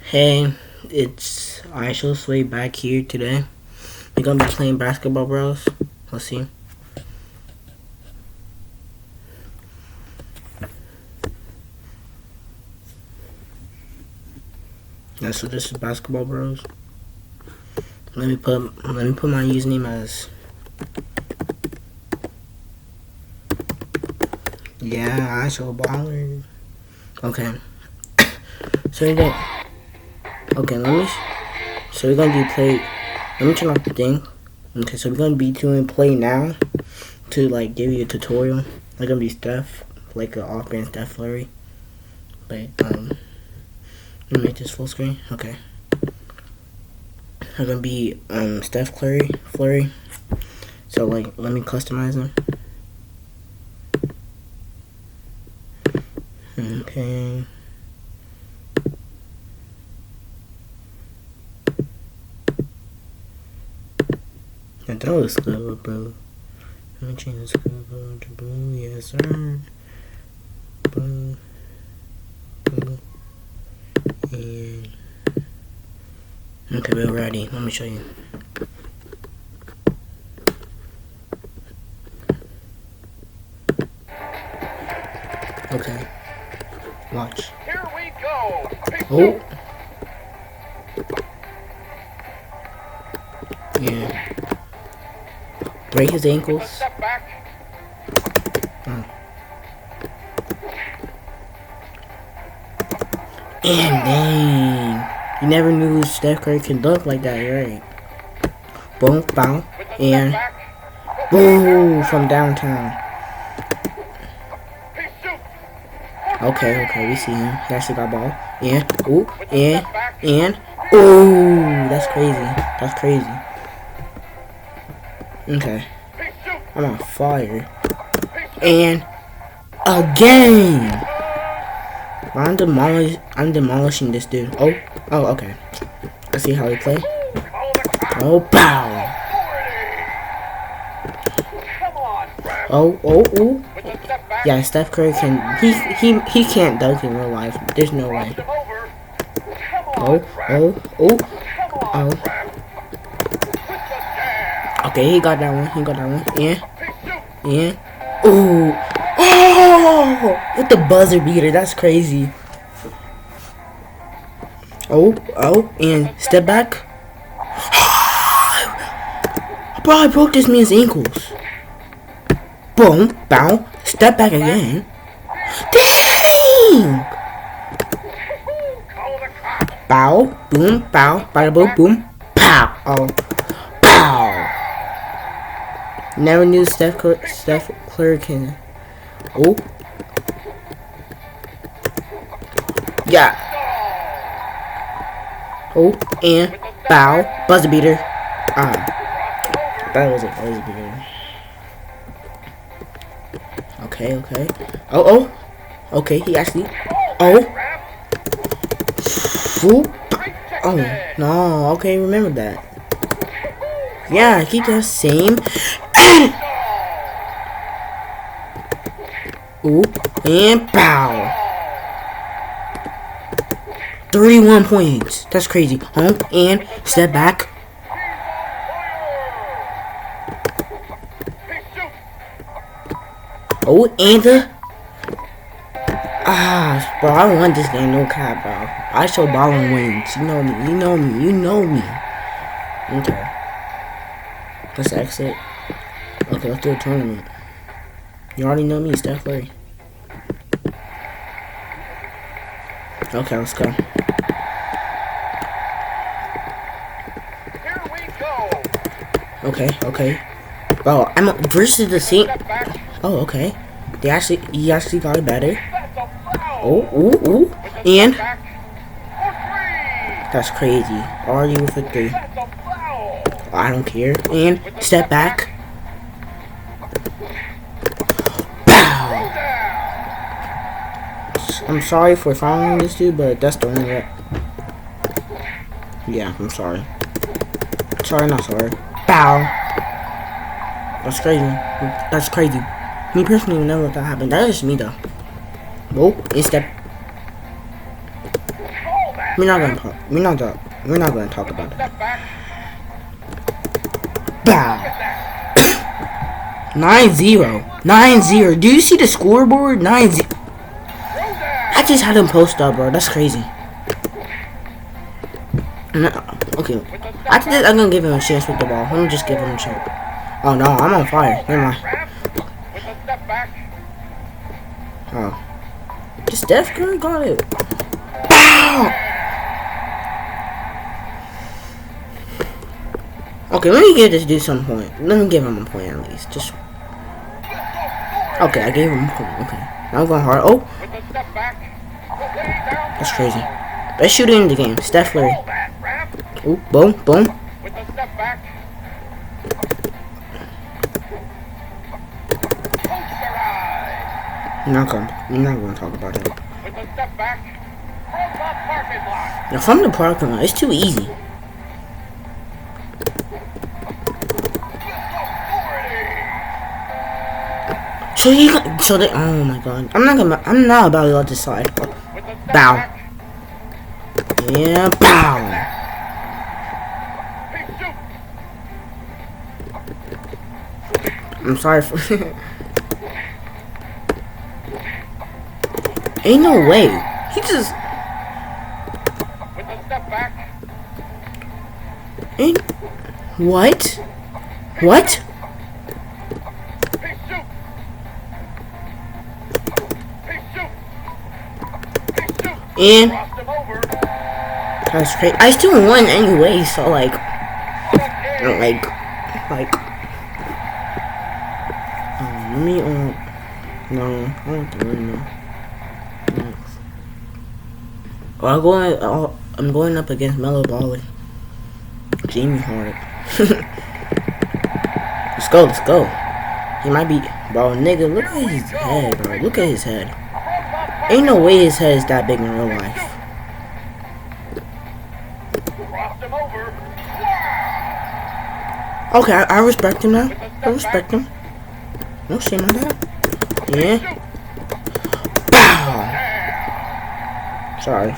Hey, it's Aisha Sway back here today. We're gonna be playing Basketball Bros. Let's see. Yeah, so this is Basketball Bros. Let me put my username as Aisha Baller. Okay. So we're gonna so we're gonna do play. Let me turn off the thing. Okay, so we're gonna be doing play now to like give you a tutorial. Like gonna be Steph, like an offense Steph Flurry. But let me make this full screen. Okay. I'm gonna be Steph Flurry. So like let me customize them. Okay. That looks good, bro. Let me change this color to blue. Yes, sir. Blue. And okay, we're ready. Let me show you. Okay. Watch. Here we go. Oh. Yeah. Break his ankles. Step back. And dang. You never knew Steph Curry can dunk like that, right? Boom, boom, and boom from downtown. Okay, we see him. He actually got ball. And that's crazy. Okay. I'm on fire. And again. I'm demolishing this dude. Oh, okay. Let's see how he play. Oh, pow. Oh. Yeah, Steph Curry can. He can't dunk in real life. There's no way. Oh. Okay, he got that one. And. Ooh. Oh! With the buzzer beater. That's crazy. Oh. And step back. Bro, I broke this man's ankles. Boom. Bow. Step back again. Dang! Bow. Boom. Bow. Bada boom. Boom. Pow. Oh. Pow. Never knew Steph Curry can. Oh. Yeah. Oh, and bow. Buzzer beater. That was a buzzer beater. Okay. Oh. Okay, he actually. Oh. Whoop. Oh, no. Okay, remember that. Yeah, keep that same. Ooh, and pow. 3-1 points. That's crazy. And step back. Oh, and the. Bro, I won this game, no cap, bro. I show ballin' wins. You know me. Okay. Let's exit. Okay, let's do a tournament. You already know me, Steph Curry. Okay, let's go. Here we go. Okay. Bro, I'm versus the same. Oh, okay. He actually got it better. Oh. And that's crazy. Already with a 3. I don't care. And step back. I'm sorry for following this dude, but that's the only way. Yeah, I'm sorry. Sorry, not sorry. Bow. That's crazy. Me personally would never let that happen. That is me though. Whoa, it's that. We're not gonna talk. We're not gonna talk about that. Step back. Bow. 9-0. 9-0. Do you see the scoreboard? 9-0. Throw down. I just had him post up, bro. That's crazy. No, okay. After this, I'm gonna give him a chance with the ball. Let me just give him a chance. Oh no, I'm on fire. Never mind. Rap. With a step back. Oh. Just Steph Curry got it. Bow! Okay, let me give this dude some point. Let me give him a point at least. Just. Okay, I gave him a point. Okay. Now I'm going hard. Oh, With a step back. Way down. that's crazy. Best shooter in the game. Steph Curry. Hold that, Rap. Oh, boom, boom. With a step back. Posterize. We're not gonna talk about it. With a step back. From the parking lot. Now from the parking lot, it's too easy. So he, so they, oh my god, I'm not about to let this slide. With a step Bow. back. Yeah, bow. Big shoot. I'm sorry for. Ain't no way. He just With a step back. ain't. What? What? Big shoot. Big shoot. Big shoot. And Crossed him over. that's crazy. I still won anyway, so like, Okay. like, let me no, I don't really know. Well, I'm going up against Melo Ball. Jamie Hart. Let's go. He might be, bro. Nigga, look at his head, bro. Look at his head. Ain't no way his head is that big in real life. Crossed him over. Okay, I respect him now. I respect him. No shame on that. Yeah. Bow. Sorry.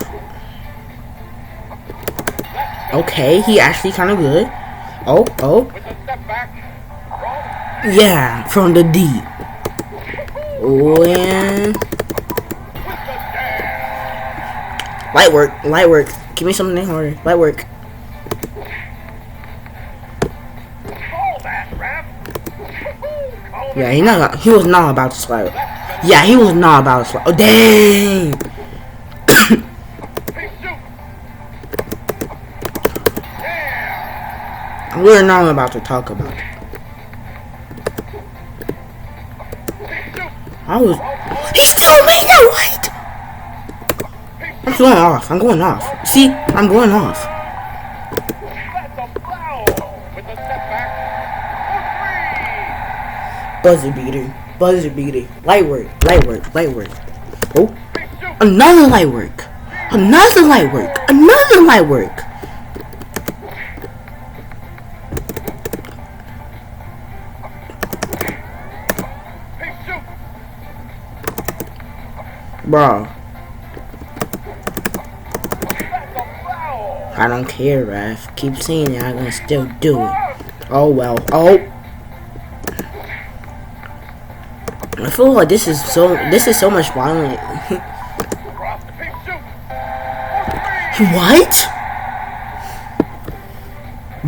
Okay, he actually kind of good. Oh. With a step back. Yeah, from the D. Oh, and light work. Give me something harder. Light work. Call that, Rap. Yeah, he was not about to slide. Yeah, he was not about to slide. Oh, dang. Big shoot. Yeah. We're not about to talk about it. Big shoot. He still made that right. I'm going off. See, I'm going off. That's a foul. With a step back. Buzzer beater. Light work. Oh, For three. Big shoot. another light work. Big shoot. Bro, That's a foul. I don't care, ref. Keep saying it, I'm gonna still do it. Oh well. Oh. I feel like this is so much violent. Cross the big shoot. For three. What?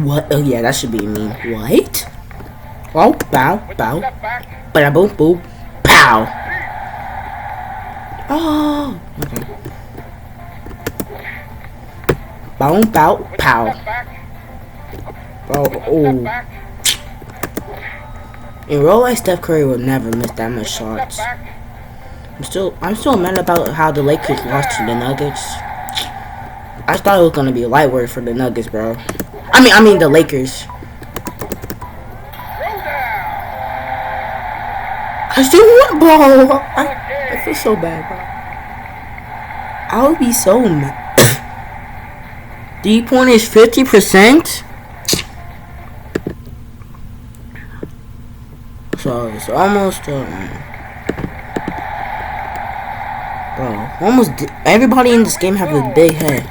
What? Oh yeah, that should be me. What? Oh, bow. Step back. Bada boom boom. Pow. Oh. Okay. Bow bow pow. Step back. Oh. Step Oh. back. In real life, Steph Curry would never miss that much shots. Step back. I'm still mad about how the Lakers lost to the Nuggets. I thought it was gonna be a light work for the Nuggets, bro. I mean the Lakers. Throw down. I still want, bro. I feel so bad, bro. I would be so mad. 3-point is 50%. So it's almost bro. Everybody in this game have a big head.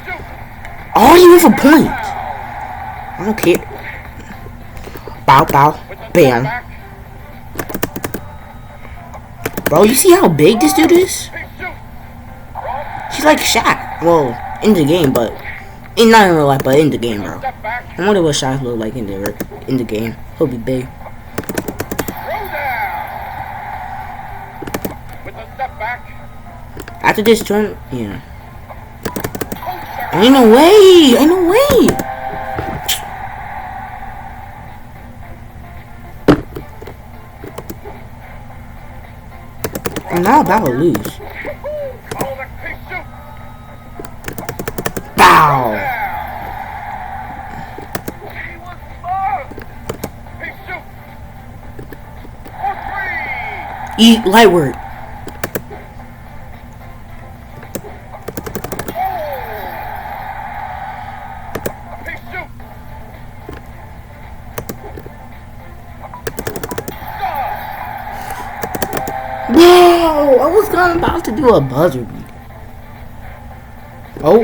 All you have a point. I don't care. Bow, bow, bam. Bro, you see how big this dude is? He's like Shaq. Well, in the game, but not in real life, but in the game, bro. I wonder what Shaq look like in the game. He'll be big. After this turn, yeah. Ain't no way! Ain't no way! I'm not about to lose. Bow! Eat light work. Whoa! I was about to do a buzzer beat. Oh.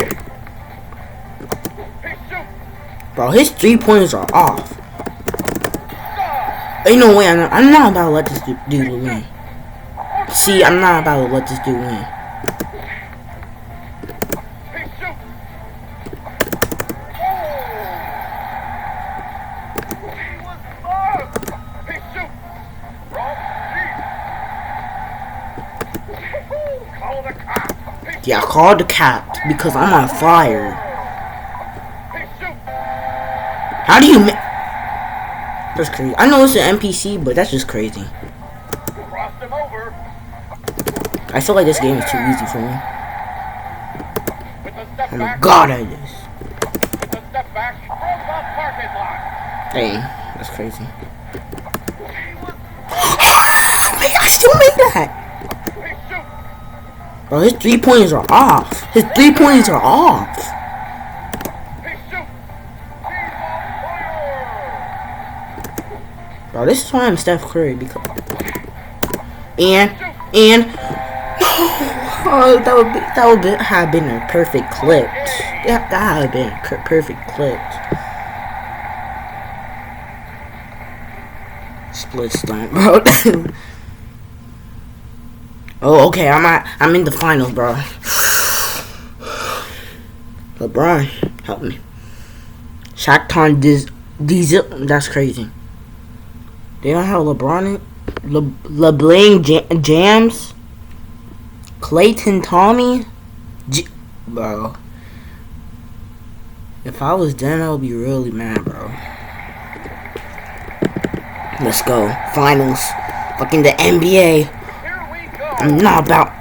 Bro, his 3-pointers are off. Ain't no way I'm not about to let this dude win. See, I'm not about to let this dude win. Yeah, I called the cap because I'm on fire. How do you That's crazy. I know it's an NPC, but that's just crazy. I feel like this game is too easy for me. Oh my god, I just. Hey, that's crazy. I still made that! Bro, his 3-pointers are off. His 3-pointers are off. Bro, this is why I'm Steph Curry, because oh, that would have been a perfect clip. That would have been a perfect clip. Split stunt, bro. Oh, okay. I'm in the finals, bro. LeBron, help me. Shakhtar Diesel. That's crazy. They don't have LeBron in LeBlanc Jams, Clayton Tommy, bro. If I was them, I would be really mad, bro. Let's go, finals, fucking the NBA. I'm not about.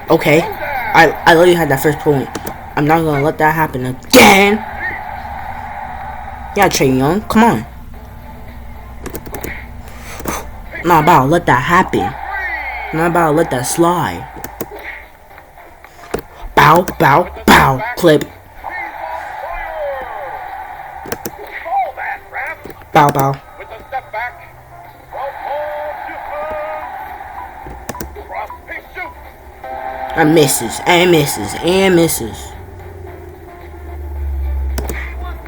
Okay, I literally had that first point. I'm not gonna let that happen again. Yeah, Trae Young, come on. I'm not about to let that happen. I'm not about to let that slide. Bow, bow, bow. Clip. Bow, bow. And misses, and misses, and misses.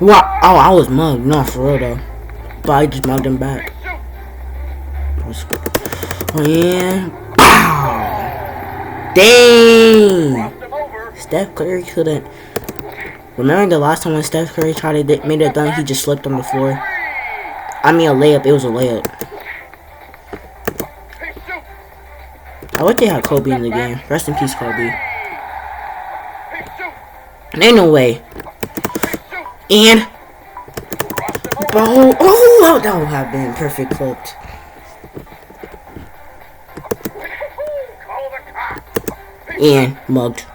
What? Oh, I was mugged. No, for real though. But I just mugged him back. Oh yeah. Pow! Dang! Steph Curry couldn't. Remember the last time when Steph Curry tried to made a dunk, he just slipped on the floor? I mean a layup, it was a layup. I wish they had Kobe in the game. Rest in peace, Kobe. Ain't no way. And bro, oh, that would have been perfect clipped. And mugged.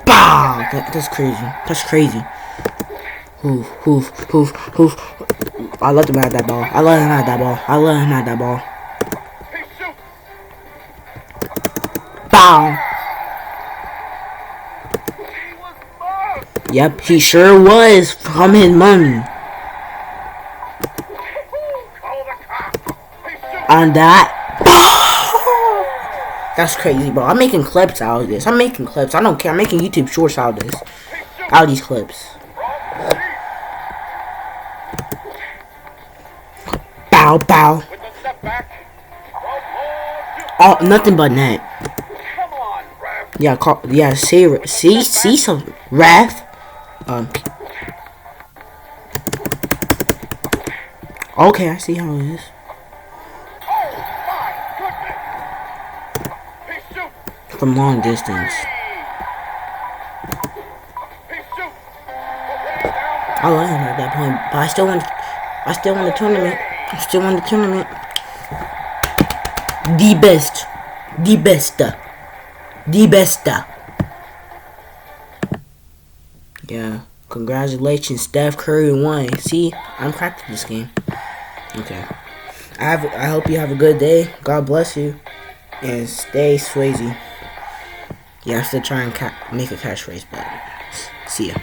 Bow! That's crazy. That's crazy. Hoof. I let him have that ball. I let him have that ball. I let him have that ball. Bow! Yep, he sure was from his money. On that. That's crazy, bro. I'm making clips out of this. I'm making clips. I don't care. I'm making YouTube shorts out of this. Out of these clips. Bow, bow. With the step back. Oh, nothing but net. Come on, ref. Yeah, see some ref. Okay, I see how it is. Oh my goodness. He shoots. From long distance. He shoots. Okay, down. I love him at that point, but I still won the tournament. I still won the tournament. The best. The best. The best. Yeah. Congratulations, Steph Curry won. See, I'm cracked at this game. Okay. I hope you have a good day. God bless you. And stay Swayze. Yeah, I'm still trying to make a catchphrase, but see ya.